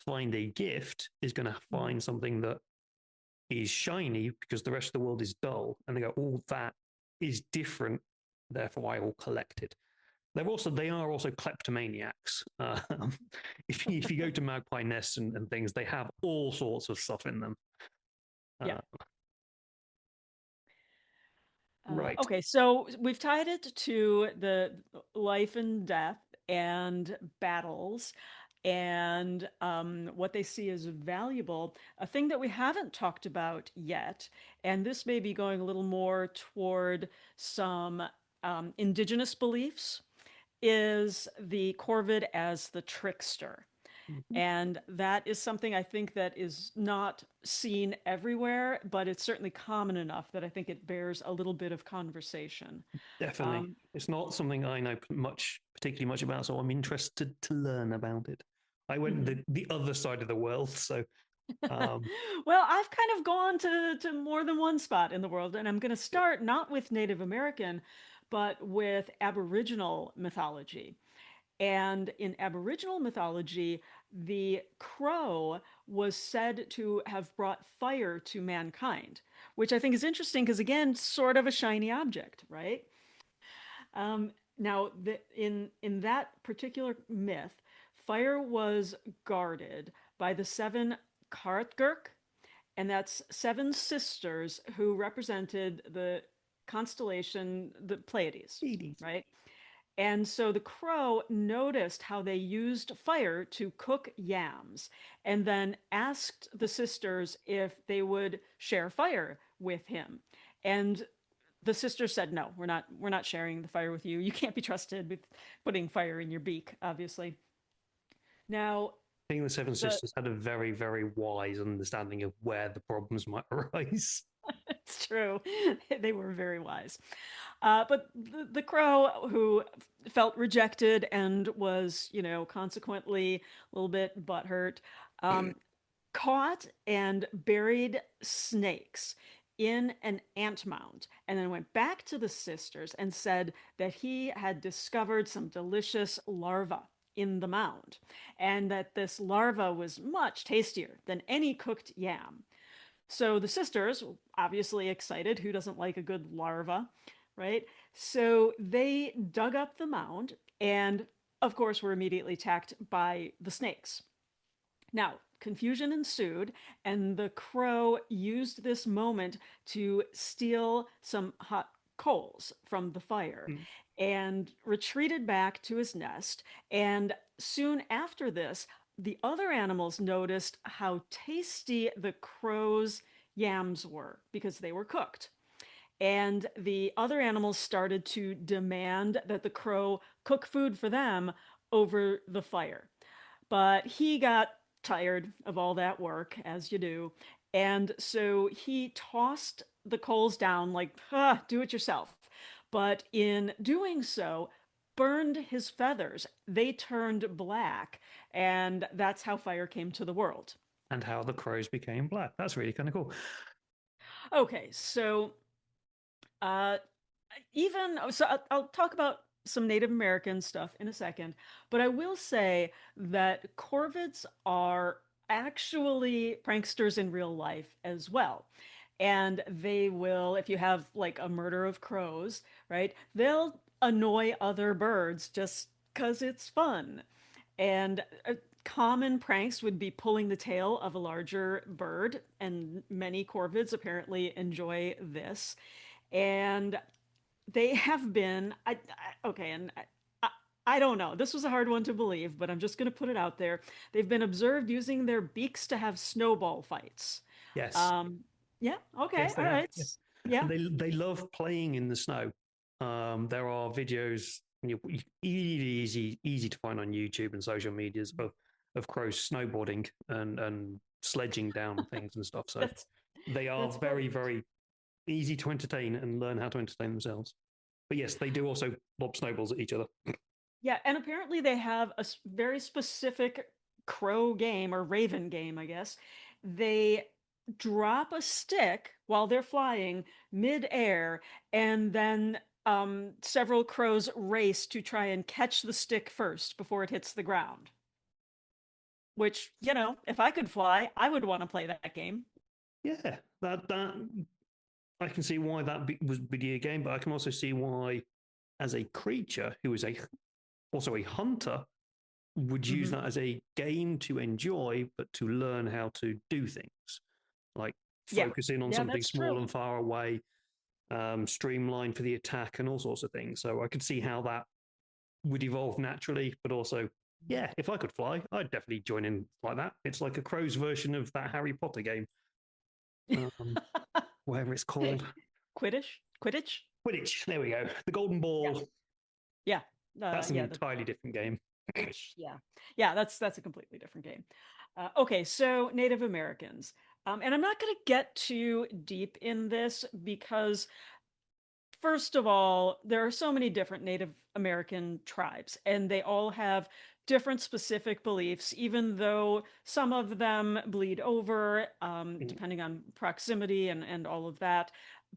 S1: find a gift is going to
S2: Mhm.
S1: find something that is shiny because the rest of the world is dull, and they go, "All that is different, therefore I will collect it." They are also kleptomaniacs. If you go to magpie nests and things, they have all sorts of stuff in them.
S2: Yeah.
S1: Uh, right.
S2: Okay, so we've tied it to the life and death and battles and what they see as valuable. A thing that we haven't talked about yet, and this may be going a little more toward some indigenous beliefs, is the Corvid as the trickster.
S1: Mhm.
S2: And that is something I think that is not seen everywhere, but it's certainly common enough that I think it bears a little bit of conversation.
S1: Definitely.
S2: Um,
S1: It's not something I know particularly much about, so I'm interested to learn about it. I went
S2: mhm.
S1: the other side of the world, so um,
S2: Well, I've kind of gone to more than one spot in the world, and I'm going to start not with Native American, but with Aboriginal mythology. And in Aboriginal mythology, the crow was said to have brought fire to mankind, which I think is interesting because, again, sort of a shiny object, right? Now, in that particular myth, fire was guarded by the seven Cartgurk, and that's seven sisters who represented the constellation, the Pleiades,
S1: Edie's.
S2: right? And so the crow noticed how they used fire to cook yams and then asked the sisters if they would share fire with him. And the sisters said, "No, we're not sharing the fire with you. You can't be trusted with putting fire in your beak, obviously." Now,
S1: I think the Seven
S2: the
S1: Sisters had a very, very wise understanding of where the problems might arise.
S2: it's true. They were very wise. But the crow, who felt rejected and was, consequently a little bit butthurt, um, caught and buried snakes in an ant mound and then went back to the sisters and said that he had discovered some delicious larvae in the mound and that this larva was much tastier than any cooked yam. So the sisters, obviously excited, who doesn't like a good larva, right? So they dug up the mound and, of course, were immediately attacked by the snakes. Now, confusion ensued, and the crow used this moment to steal some hot coals from the fire
S1: Mm.
S2: and retreated back to his nest. And soon after this, the other animals noticed how tasty the crow's yams were because they were cooked. And the other animals started to demand that the crow cook food for them over the fire. But he got tired of all that work, as you do. And so he tossed the coals down, like, do it yourself. But in doing so, burned his feathers. They turned black. And that's how fire came to the world.
S1: And how the crows became black. That's really kind of cool.
S2: Okay, so uh, I'll talk about some Native American stuff in a second, but I will say that Corvids are actually pranksters in real life as well. And they will, if you have like a murder of crows, right, they'll annoy other birds just because it's fun. And common pranks would be pulling the tail of a larger bird, and many corvids apparently enjoy this. And they have been okay, and I don't know. This was a hard one to believe, but I'm just going to put it out there. They've been observed using their beaks to have snowball fights.
S1: Yes.
S2: Um, yeah, okay,
S1: Yes,
S2: all
S1: they have.
S2: right.
S1: Yeah.
S2: Yeah,
S1: And they love playing in the snow. There are videos easy to find on YouTube and social medias of crows snowboarding and sledging down things and stuff. So
S2: that's
S1: they are
S2: that's
S1: very,
S2: brilliant.
S1: very easy to entertain and learn how to entertain themselves. But yes, they do also lob snowballs at each other.
S2: Yeah, and apparently they have a very specific crow game or raven game, I guess. They drop a stick while they're flying mid-air, and then several crows race to try and catch the stick first before it hits the ground. Which, if I could fly, I would want to play that game.
S1: Yeah, that I can see why that was video game, but I can also see why, as a creature who is also a hunter, would use
S2: Hmm.
S1: that as a game to enjoy, but to learn how to do things like
S2: Yeah,
S1: focus in on
S2: yeah,
S1: something
S2: that's
S1: small
S2: true.
S1: and far away, streamline for the attack, and all sorts of things. So I could see how that would evolve naturally, but also, yeah, if I could fly, I'd definitely join in like that. It's like a crow's version of that Harry Potter game, um, whatever it's called.
S2: Quidditch, Quidditch.
S1: Quidditch. There we go. The Golden
S2: Yeah,
S1: Ball.
S2: yeah,
S1: That's an
S2: yeah. The
S1: entirely different game.
S2: Yeah, yeah, that's a completely different game. Okay, so Native Americans, and I'm not going to get too deep in this because, first of all, there are so many different Native American tribes, and they all have different specific beliefs, even though some of them bleed over,
S1: Mm,
S2: depending on proximity and all of that.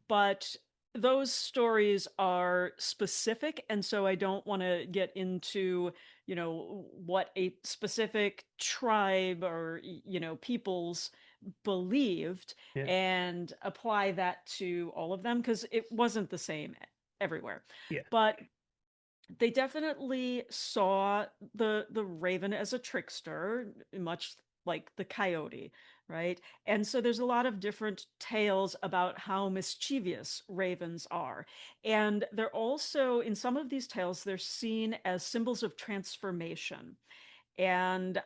S2: But those stories are specific, and so I don't want to get into, what a specific tribe or, peoples believed
S1: yeah,
S2: and apply that to all of them because it wasn't the same everywhere.
S1: yeah,
S2: But they definitely saw the raven as a trickster, much like the coyote, right? And so there's a lot of different tales about how mischievous ravens are. And they're also, in some of these tales, they're seen as symbols of transformation. And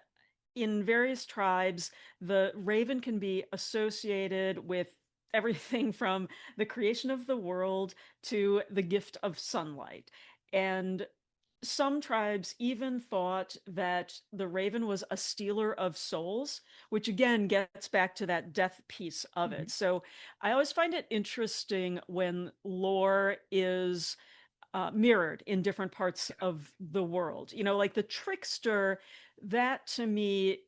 S2: in various tribes, the raven can be associated with everything from the creation of the world to the gift of sunlight. And some tribes even thought that the raven was a stealer of souls, which again gets back to that death piece of
S1: mhm,
S2: it. So I always find it interesting when lore is mirrored in different parts
S1: yeah,
S2: of the world. Like the trickster, that to me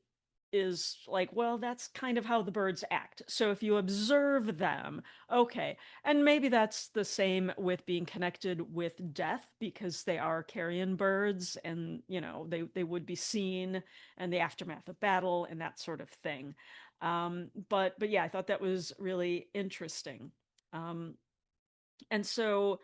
S2: is like, well, that's kind of how the birds act. So if you observe them, okay. And maybe that's the same with being connected with death because they are carrion birds and, they would be seen and the aftermath of battle and that sort of thing. But yeah, I thought that was really interesting. Um, and so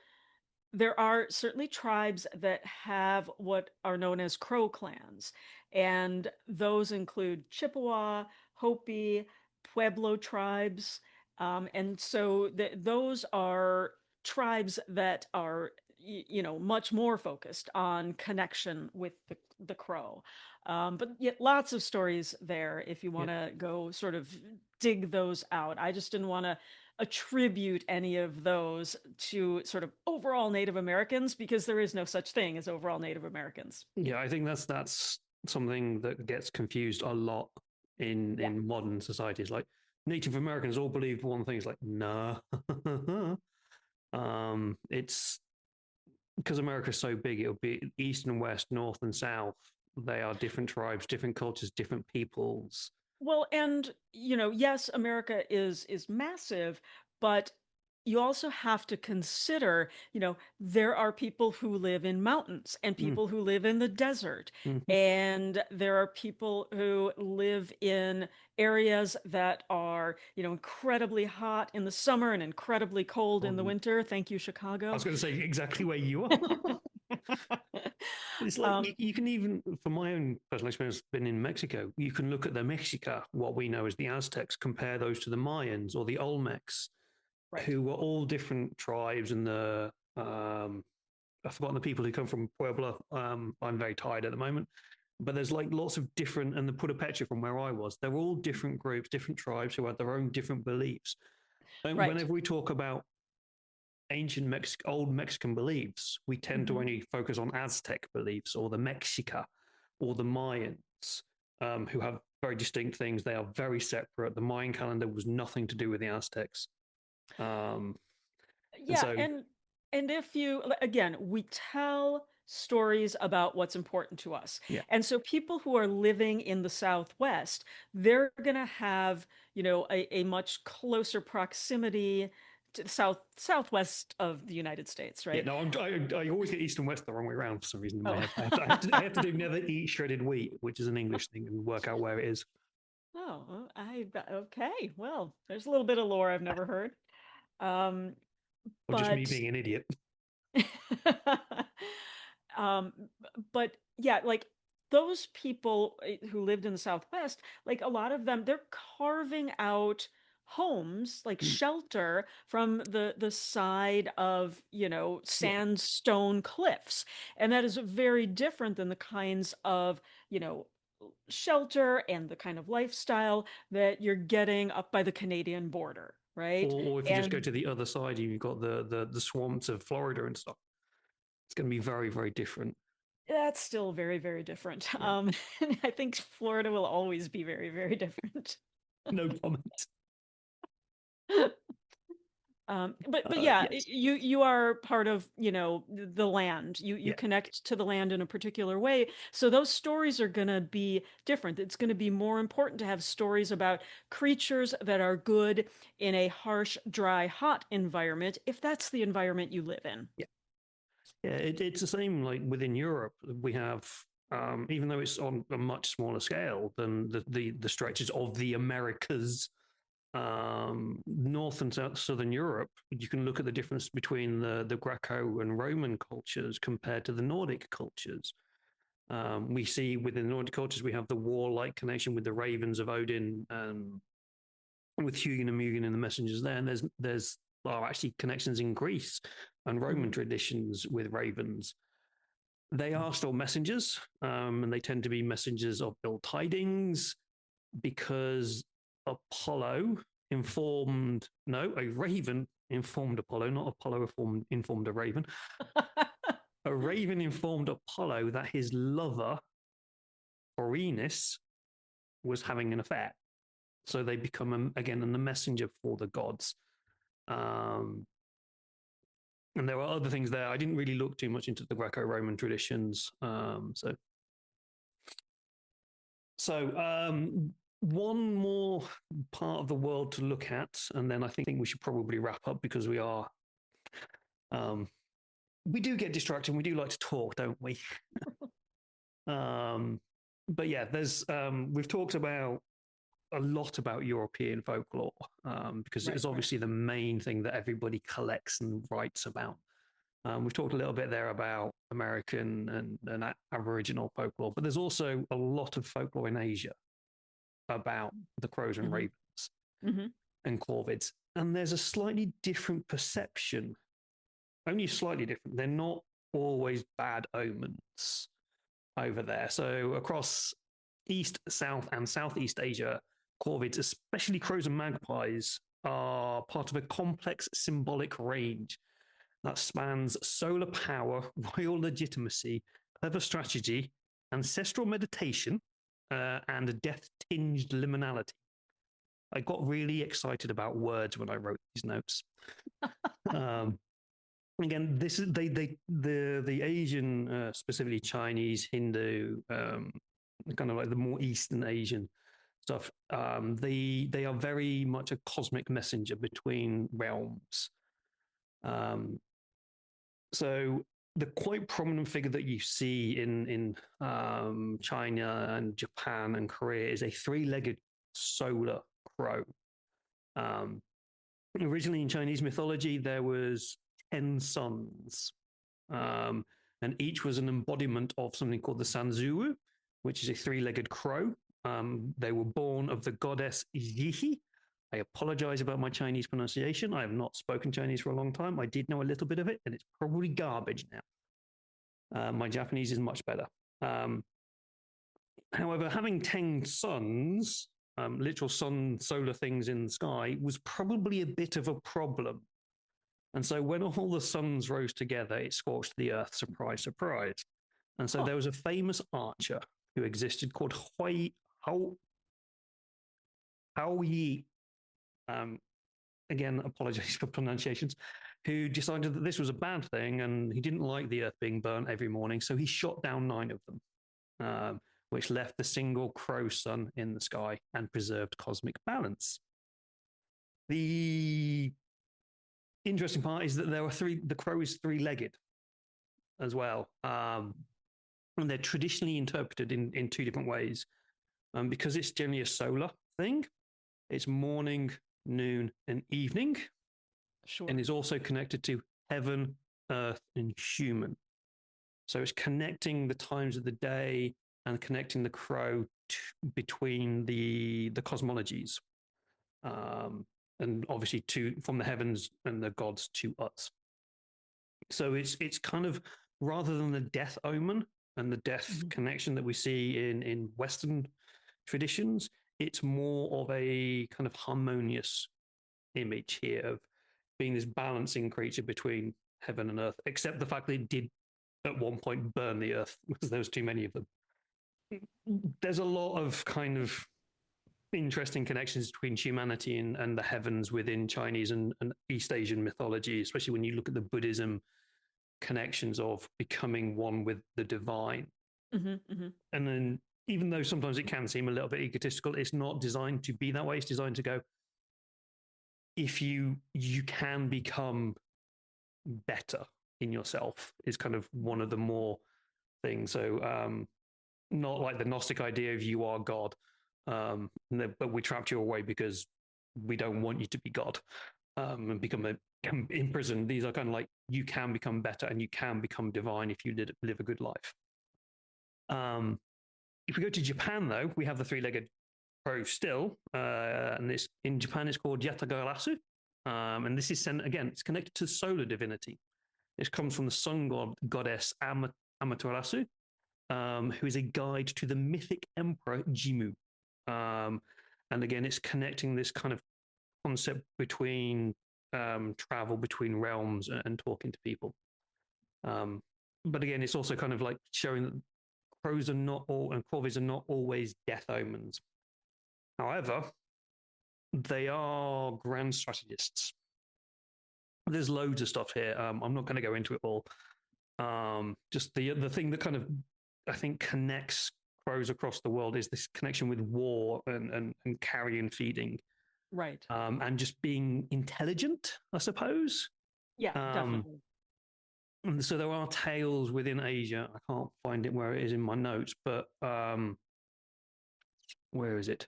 S2: there are certainly tribes that have what are known as crow clans, and those include Chippewa, Hopi, Pueblo tribes. And so those are tribes that are, much more focused on connection with the crow. But yet lots of stories there if you
S1: Yeah.
S2: want to go sort of dig those out. I just didn't want to attribute any of those to sort of overall Native Americans because there is no such thing as overall Native Americans.
S1: Yeah, I think that's something that gets confused a lot
S2: Yeah.
S1: in modern societies. Like Native Americans all believe one thing. It's like, nah. It's because America's so big, it'll be east and west, north and south. They are different tribes, different cultures, different peoples.
S2: Well, and yes, America is massive, but you also have to consider, there are people who live in mountains and
S1: Mm,
S2: people who live in the desert,
S1: mhm.
S2: and there are people who live in areas that are, incredibly hot in the summer and incredibly cold in the
S1: Um,
S2: winter. Thank you,
S1: I
S2: Chicago.
S1: was going to say exactly where you are. It's like
S2: Um,
S1: you can even, from my own personal experience, been in Mexico. You can look at the Mexica, what we know as the Aztecs, compare those to the Mayans or the Olmecs,
S2: right.
S1: who were all different tribes. And I've forgotten the people who come from Puebla. I'm very tired at the moment, but there's like lots of different, and the Putupecha from where I was, they're all different groups, different tribes who had their own different beliefs. And
S2: Right.
S1: whenever we talk about old Mexican beliefs, we tend to
S2: Mhm.
S1: only focus on Aztec beliefs or the Mexica or the Mayans, who have very distinct things. They are very separate. The Mayan calendar was nothing to do with the Aztecs. Um, and
S2: Yeah,
S1: so,
S2: and if you again, we tell stories about what's important to us.
S1: yeah,
S2: And so people who are living in the Southwest, they're going to have, a much closer proximity to the southwest of the United States,
S1: yeah.
S2: right?
S1: No, I always get east and west the wrong way around for some reason in my
S2: Oh.
S1: head. I have to do never eat shredded wheat, which is an English thing, and work out where it is.
S2: Oh, okay. Well, there's a little bit of lore I've never heard. Um,
S1: Or just me
S2: but
S1: being an idiot.
S2: Um, but yeah, like those people who lived in the Southwest, like a lot of them, they're carving out homes, like
S1: Mm.
S2: shelter from the side of,
S1: Yeah.
S2: sandstone cliffs. And that is very different than the kinds of, you know, shelter and the kind of lifestyle that you're getting up by the Canadian border, right?
S1: Or if you just go
S2: And
S1: to the other side, you've got the swamps of Florida and stuff. It's going to be very, very different.
S2: that's still very, very different.
S1: Yeah.
S2: I think Florida will always be very, very different.
S1: No comment.
S2: But yeah,
S1: Yes.
S2: you are part of, the land. You
S1: Yeah.
S2: connect to the land in a particular way. So those stories are gonna be different. It's gonna be more important to have stories about creatures that are good in a harsh, dry, hot environment, if that's the environment you live in.
S1: Yeah. Yeah. It's the same like within Europe. We have, even though it's on a much smaller scale than the stretches of the Americas, North and Southern Europe, you can look at the difference between the Greco and Roman cultures compared to the Nordic cultures. We see within the Nordic cultures, we have the warlike connection with the ravens of Odin, with Hugin and Mugen and the messengers there. And there's are actually connections in Greece and Roman
S2: Mhm.
S1: traditions with ravens. They are still messengers, and they tend to be messengers of ill tidings because Apollo informed, no, a raven informed Apollo, not Apollo informed a raven. A raven informed Apollo that his lover, Orinus, was having an affair. So they become, again, the messenger for the gods. Um, and there are other things there. I didn't really look too much into the Greco-Roman traditions. One more part of the world to look at, and then I think we should probably wrap up because um, we do get distracted. We do like to talk, don't we? um, but yeah, we've talked about a lot about European folklore, because
S2: Right,
S1: it's
S2: right.
S1: obviously the main thing that everybody collects and writes about. We've talked a little bit there about American and Aboriginal folklore, but there's also a lot of folklore in Asia about the crows and
S2: Hmm.
S1: ravens
S2: Hmm.
S1: and corvids. And there's a slightly different perception only slightly different. They're not always bad omens over there. So across East, South, and Southeast Asia, corvids, especially crows and magpies, are part of a complex symbolic range that spans solar power, royal legitimacy, clever strategy, ancestral meditation, and death tinged liminality. I got really excited about words when I wrote these notes. um, Again, this is the Asian, specifically Chinese, Hindu, kind of like the more Eastern Asian stuff. They are very much a cosmic messenger between realms. So the quite prominent figure that you see in China and Japan and Korea is a three-legged solar crow. Originally in Chinese mythology, there was 10 suns, and each was an embodiment of something called the Sanzuru, which is a three-legged crow. They were born of the goddess Yihi. I apologize about my Chinese pronunciation. I have not spoken Chinese for a long time. I did know a little bit of it, and it's probably garbage now. My Japanese is much better. However, having 10 suns, literal sun solar things in the sky, was probably a bit of a problem. And so when all the suns rose together, it scorched the earth. Surprise, surprise. And so there was a famous archer who existed called Hao Yi. Again, apologies for pronunciations, who decided that this was a bad thing and he didn't like the earth being burnt every morning. So he shot down 9 of them, which left the single crow sun in the sky and preserved cosmic balance. The interesting part is that the crow is three-legged as well. And they're traditionally interpreted in 2 different ways. Because it's generally a solar thing, it's morning, noon, and evening.
S2: Sure.
S1: And is also connected to heaven, earth, and human. So it's connecting the times of the day and connecting the crow between the cosmologies. And obviously from the heavens and the gods to us. So it's kind of, rather than the death omen and the death connection that we see in Western traditions, it's more of a kind of harmonious image here of being this balancing creature between heaven and earth, except the fact that it did at one point burn the earth because there was too many of them. There's a lot of kind of interesting connections between humanity and the heavens within Chinese and East Asian mythology, especially when you look at the Buddhism connections of becoming one with the divine. And then, even though sometimes it can seem a little bit egotistical, it's not designed to be that way. It's designed to go, if you can become better in yourself, is kind of one of the more things. So not like the Gnostic idea of you are God, but we trapped you away because we don't want you to be God and become imprisoned. These are kind of like, you can become better and you can become divine if you live a good life. If we go to Japan, though, we have the three-legged crow still, and in Japan it's called Yatagarasu, and this is it's connected to solar divinity. This comes from the sun goddess Amaterasu, who is a guide to the mythic emperor Jimmu. And again, it's connecting this kind of concept between travel between realms and talking to people. But again, it's also kind of like showing that crows are not all, and corvids are not always death omens. However, they are grand strategists. There's loads of stuff here. I'm not going to go into it all. Just the thing that kind of, I think, connects crows across the world is this connection with war and carrion feeding.
S2: Right.
S1: And just being intelligent, I suppose.
S2: Yeah, definitely.
S1: And so there are tales within Asia. I can't find it where it is in my notes, but where is it?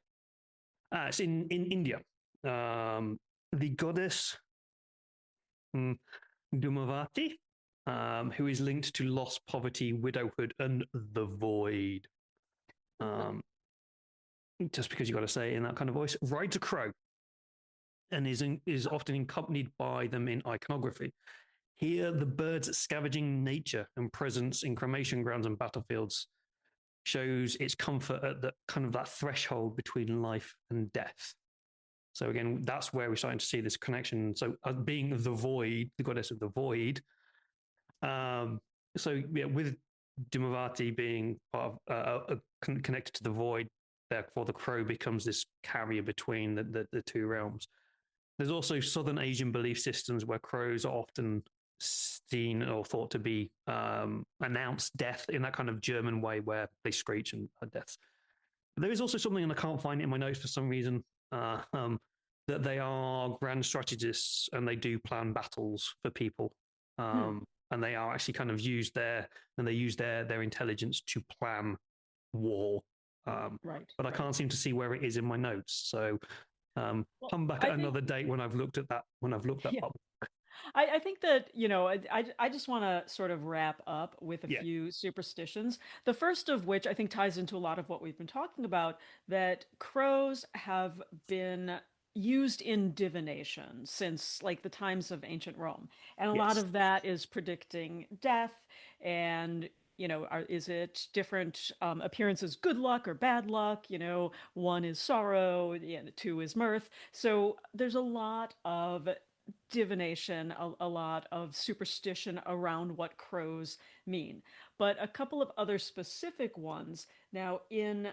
S1: It's in India. The goddess Dhumavati, who is linked to loss, poverty, widowhood, and the void. Just because you got to say it in that kind of voice, rides a crow and is often accompanied by them in iconography. Here, the bird's scavenging nature and presence in cremation grounds and battlefields shows its comfort at the kind of that threshold between life and death. So again, that's where we're starting to see this connection. So being the void, the goddess of the void. So yeah, with Dimavati being part of connected to the void, therefore the crow becomes this carrier between the two realms. There's also Southern Asian belief systems where crows are often seen or thought to be announced death in that kind of German way where they screech and are deaths. There is also something, and I can't find it in my notes for some reason, that they are grand strategists and they do plan battles for people. And they are actually kind of use their intelligence to plan war.
S2: Right.
S1: But I can't seem to see where it is in my notes. So come back at another date when I've looked at that. Up.
S2: I think that, I just want to sort of wrap up with a few superstitions. The first of which I think ties into a lot of what we've been talking about, that crows have been used in divination since like the times of ancient Rome. And a lot of that is predicting death and is it different appearances, good luck or bad luck? One is sorrow, two is mirth. So there's a lot of divination, a lot of superstition around what crows mean. But a couple of other specific ones. Now, in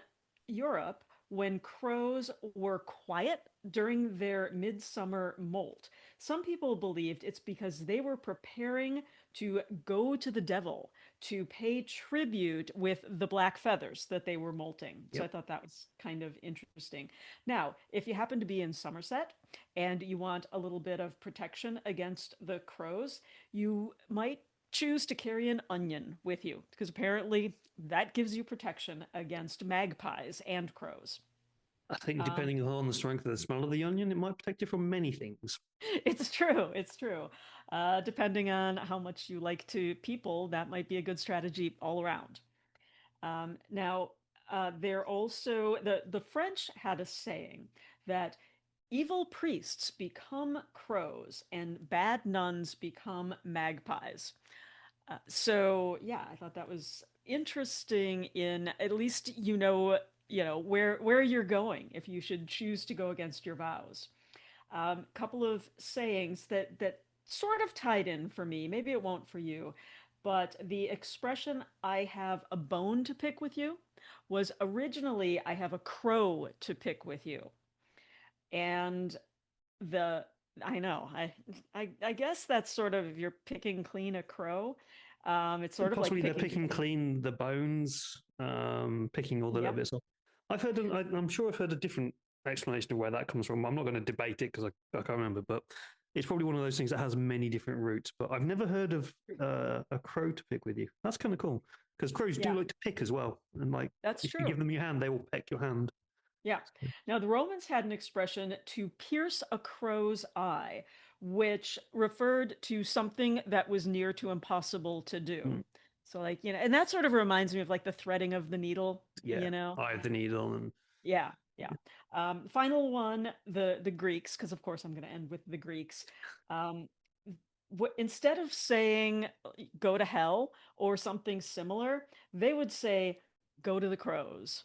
S2: Europe, when crows were quiet during their midsummer molt, some people believed it's because they were preparing to go to the devil to pay tribute with the black feathers that they were molting. So I thought that was kind of interesting. Now, if you happen to be in Somerset and you want a little bit of protection against the crows, you might choose to carry an onion with you, because apparently that gives you protection against magpies and crows.
S1: I think depending on the strength of the smell of the onion, it might protect you from many things.
S2: It's true. It's true. Depending on how much you like to people, that might be a good strategy all around. Now, they're also the French had a saying that evil priests become crows and bad nuns become magpies. So yeah, I thought that was interesting. In at least where you're going if you should choose to go against your vows. Couple of sayings that sort of tied in for me. Maybe it won't for you, but the expression "I have a bone to pick with you" was originally "I have a crow to pick with you," and the I know I guess that's sort of if you're picking clean a crow. It's sort of
S1: possibly
S2: like
S1: they're picking clean the bones, picking all the little bits off. I'm sure I've heard a different explanation of where that comes from. I'm not going to debate it because I can't remember, but it's probably one of those things that has many different roots. But I've never heard of a crow to pick with you. That's kind of cool because crows do like to pick as well, and like
S2: that's
S1: if
S2: true.
S1: you give them your hand, they will peck your hand.
S2: Yeah. Now, the Romans had an expression "to pierce a crow's eye," which referred to something that was near to impossible to do. So, like, and that sort of reminds me of like the threading of the needle,
S1: eye of the needle. And
S2: yeah. Final one, the Greeks, because of course I'm going to end with the Greeks. Instead of saying "go to hell" or something similar, they would say "go to the crows."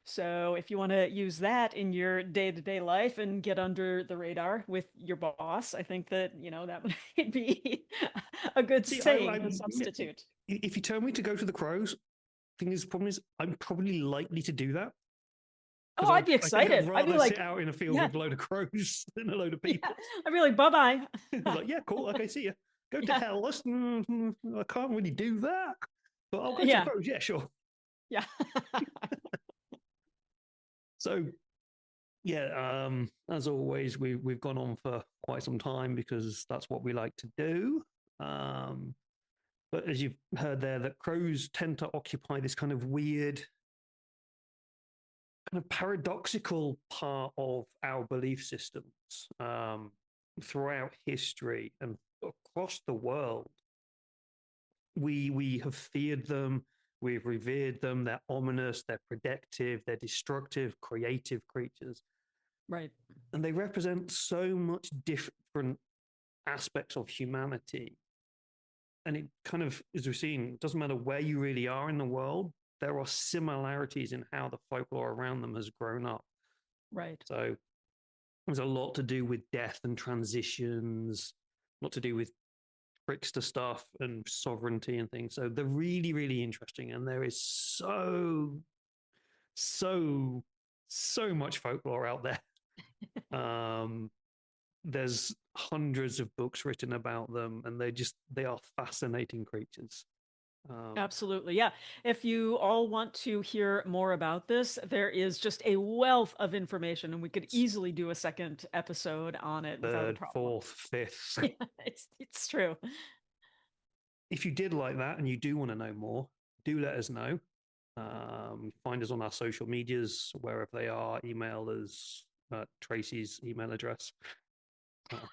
S2: So if you want to use that in your day-to-day life and get under the radar with your boss, I think that, that would be a good saying to substitute.
S1: If you tell me to go to the crows, the problem is I'm probably likely to do that.
S2: Oh, I'd be excited.
S1: I'd be like, sit out in a field with a load of crows than a load of people.
S2: Yeah. I'd be like, bye-bye.
S1: Like, yeah, cool. Okay, see you. Go to hell. I can't really do that. But I'll go to the crows. Yeah, sure.
S2: Yeah.
S1: So, yeah, as always, we've gone on for quite some time because that's what we like to do. But as you've heard there, that crows tend to occupy this kind of weird, kind of paradoxical part of our belief systems throughout history and across the world. We have feared them. We've revered them. They're ominous, they're protective, they're destructive, creative creatures.
S2: Right.
S1: And they represent so much different aspects of humanity. And it kind of, as we've seen, it doesn't matter where you really are in the world, there are similarities in how the folklore around them has grown up.
S2: Right.
S1: So there's a lot to do with death and transitions, a lot to do with trickster stuff and sovereignty and things. So they're really, really interesting. And there is so much folklore out there. There's hundreds of books written about them, and they are fascinating creatures.
S2: Absolutely. Yeah. If you all want to hear more about this, there is just a wealth of information, and we could easily do a second episode on it without a
S1: Third,
S2: problem.
S1: fourth, fifth.
S2: Yeah, it's true.
S1: If you did like that and you do want to know more, do let us know. Find us on our social medias, wherever they are. Email us at Tracy's email address.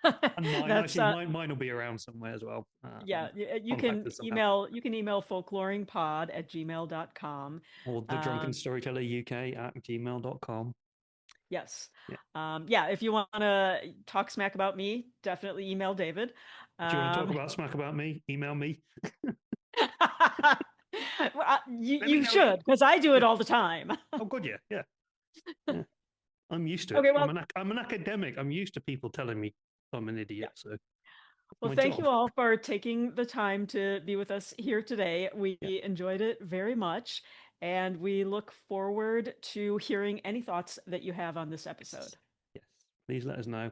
S1: And mine will be around somewhere as well.
S2: Yeah, you can email folkloringpod@gmail.com.
S1: Or the drunken storyteller UK@gmail.com.
S2: Yes.
S1: Yeah.
S2: If you want to talk smack about me, definitely email David.
S1: Do you want to talk about smack about me? Email me.
S2: Well, you should, because I do it all the time.
S1: Oh, good, yeah. I'm used to it.
S2: Okay, well,
S1: I'm an academic. I'm used to people telling me I'm an idiot.
S2: Yeah.
S1: So,
S2: well, thank you all for taking the time to be with us here today. We enjoyed it very much, and we look forward to hearing any thoughts that you have on this episode.
S1: Yes, please let us know.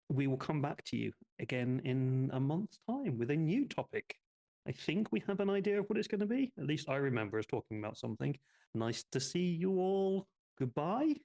S1: We will come back to you again in a month's time with a new topic. I think we have an idea of what it's going to be. At least I remember us talking about something. Nice to see you all. Goodbye.